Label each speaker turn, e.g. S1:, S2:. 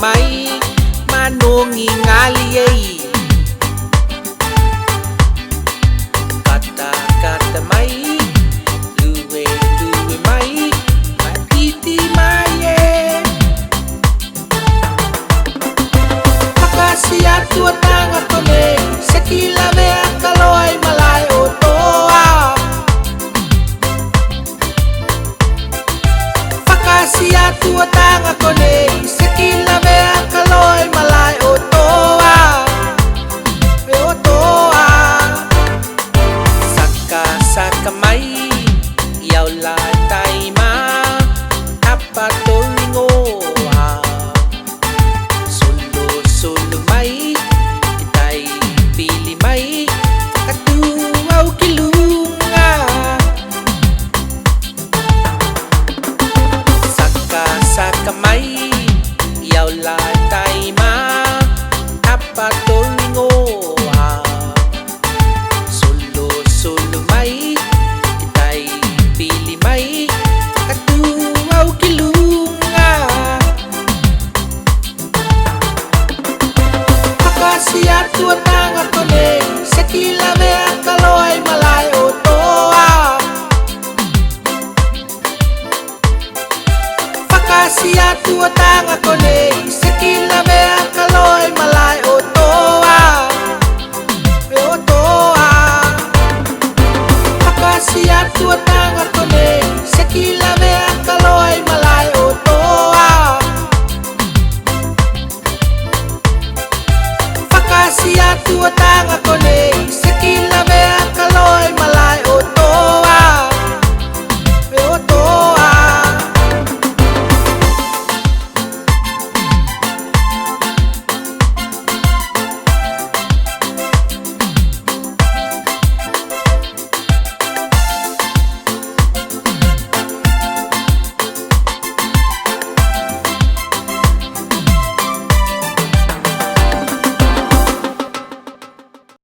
S1: mai manongi ngaliyei kata-kata mai luwe mai matiti mai Makasih tua tanga kone sekila mea kaloi malai otoa Makasih tua tanga kone sekila mea kaloi malai otoa otoa Saka mai iau lai tai ma apa toingoa Solo mai itai pili mai katu au kilunga Saka mai iau lai tai ma apa toingoa Solo mai itai pili mai katu au kilunga Makasih tua tanga kone sekila mea kaloi malai otoa Makasih tua tanga kone sekila mea kaloi malai otoa otoa Makasih tua tanga kone sekila mea